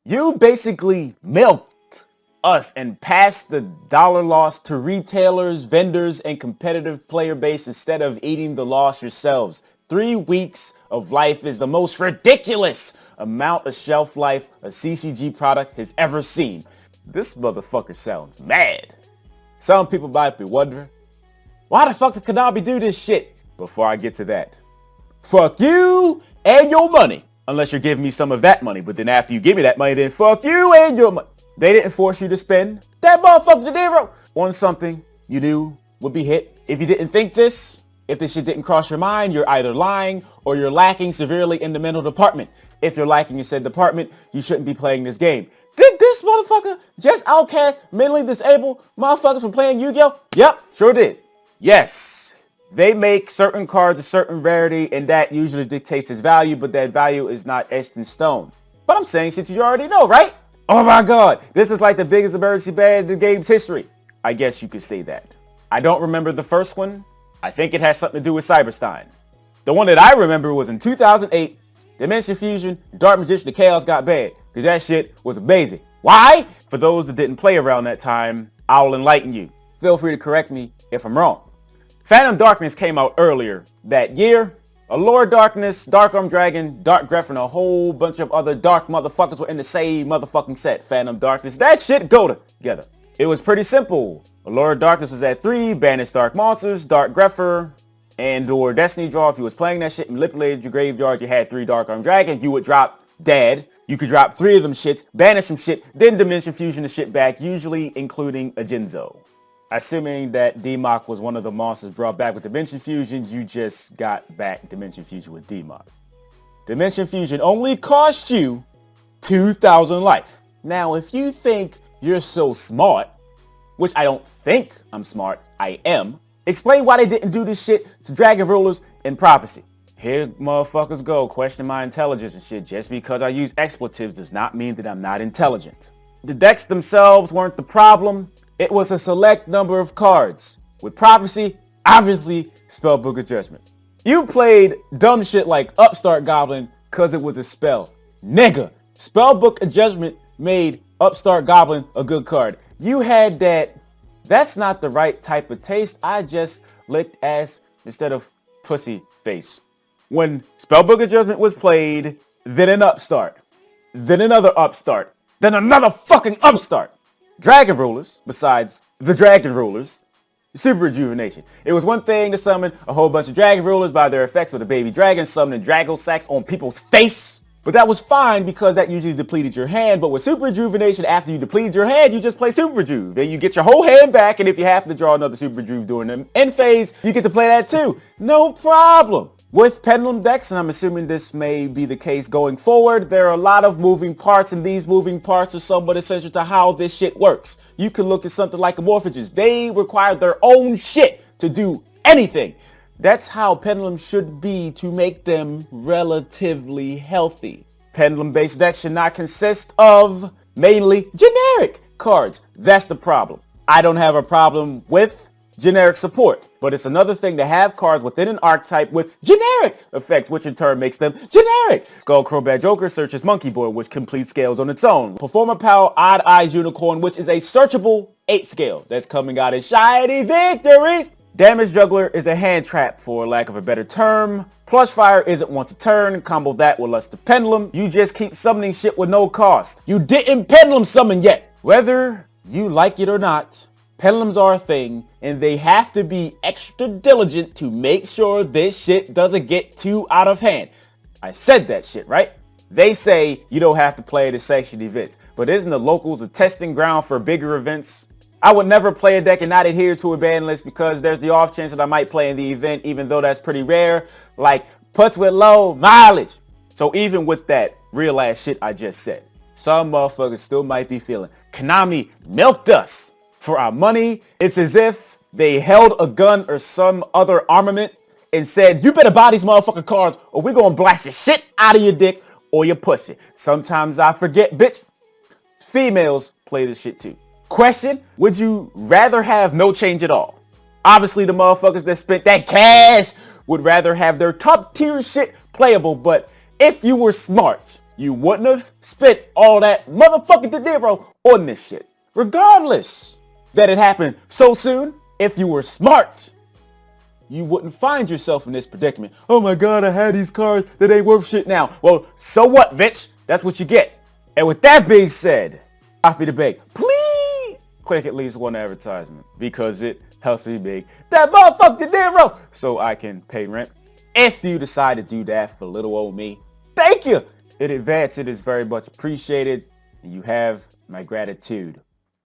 You basically milked us and passed the dollar loss to retailers, vendors, and competitive player base instead of eating the loss yourselves. 3 weeks of life is the most ridiculous amount of shelf life a CCG product has ever seen. This motherfucker sounds mad. Some people might be wondering, why the fuck did Konami do this shit? Before I get to that, fuck you and your money. Unless you're giving me some of that money. But then after you give me that money, then fuck you and your money. They didn't force you to spend that motherfucker DINERO on something you knew would be hit. If you didn't think this, if this shit didn't cross your mind, you're either lying or you're lacking severely in the mental department. If you're lacking in said department, you shouldn't be playing this game. Did this motherfucker just outcast mentally disabled motherfuckers from playing Yu-Gi-Oh? Yep, sure did. Yes. They make certain cards a certain rarity, and that usually dictates its value, but that value is not etched in stone. But I'm saying shit you already know, right? Oh my god, this is like the biggest emergency ban in the game's history. I guess you could say that. I don't remember the first one. I think it has something to do with Cyberstein. The one that I remember was in 2008, Dimension Fusion, Dark Magician, the Chaos got banned, because that shit was amazing. Why? For those that didn't play around that time, I'll enlighten you. Feel free to correct me if I'm wrong. Phantom Darkness came out earlier that year. Allure Darkness, Dark Arm Dragon, Dark Greph, and a whole bunch of other dark motherfuckers were in the same motherfucking set. Phantom Darkness, that shit go together. It was pretty simple. Allure Darkness was at 3, Banish Dark Monsters, Dark Grepher, and or Destiny Draw. If you was playing that shit, manipulated your graveyard, you had 3 Dark Arm Dragon, you would drop dead. You could drop 3 of them shits, banish some shit, then Dimension Fusion the shit back, usually including a Jinzo. Assuming that D-Mock was one of the monsters brought back with Dimension Fusion, you just got back Dimension Fusion with D-Mock. Dimension Fusion only cost you 2,000 life. Now, if you think you're so smart, which I don't think I'm smart, I am, explain why they didn't do this shit to Dragon Rulers and Prophecy. Here motherfuckers go, questioning my intelligence and shit. Just because I use expletives does not mean that I'm not intelligent. The decks themselves weren't the problem. It was a select number of cards. With Prophecy, obviously, Spellbook of Judgment. You played dumb shit like Upstart Goblin because it was a spell. Nigga, Spellbook of Judgment made Upstart Goblin a good card. You had that's not the right type of taste. I just licked ass instead of pussy face. When Spellbook of Judgment was played, then an Upstart, then another Upstart, then another fucking Upstart. Dragon Rulers, besides the Dragon Rulers, Super Rejuvenation. It was one thing to summon a whole bunch of Dragon Rulers by their effects with a baby dragon summoning Drago Sacks on people's face. But that was fine because that usually depleted your hand. But with Super Rejuvenation, after you depleted your hand, you just play Super Rejuve. Then you get your whole hand back, and if you happen to draw another Super Rejuve during the end phase, you get to play that too. No problem. With Pendulum decks, and I'm assuming this may be the case going forward, there are a lot of moving parts, and these moving parts are somewhat essential to how this shit works. You can look at something like Amorphages. They require their own shit to do anything. That's how Pendulum should be to make them relatively healthy. Pendulum-based decks should not consist of mainly generic cards. That's the problem. I don't have a problem with generic support, but it's another thing to have cards within an archetype with generic effects, which in turn makes them generic. Skull Crobat Joker searches Monkey Boy, which complete scales on its own. Performer Power Odd Eyes Unicorn, which is a searchable 8 scale that's coming out as shiny victories. Damage Juggler is a hand trap, for lack of a better term. Plush Fire isn't once a turn. Combo that with Lust of Pendulum. You just keep summoning shit with no cost. You didn't Pendulum summon yet. Whether you like it or not, Pendulums are a thing, and they have to be extra diligent to make sure this shit doesn't get too out of hand. I said that shit, right? They say you don't have to play the sanctioned events, but isn't the locals a testing ground for bigger events? I would never play a deck and not adhere to a ban list because there's the off chance that I might play in the event, even though that's pretty rare, like puts with low mileage. So even with that real ass shit I just said, some motherfuckers still might be feeling Konami milked us for our money. It's as if they held a gun or some other armament and said, you better buy these motherfucking cards or we're gonna blast the shit out of your dick or your pussy. Sometimes I forget, bitch. Females play this shit too. Question, would you rather have no change at all? Obviously the motherfuckers that spent that cash would rather have their top tier shit playable, but if you were smart, you wouldn't have spent all that motherfucking dinero on this shit. Regardless that it happened so soon, if you were smart, you wouldn't find yourself in this predicament. Oh my God, I had these cars that ain't worth shit now. Well, so what, bitch? That's what you get. And with that being said, Coffee to Bake, please click at least one advertisement because it helps me make that motherfucking dinero so I can pay rent. If you decide to do that for little old me, thank you. In advance, it is very much appreciated, and you have my gratitude.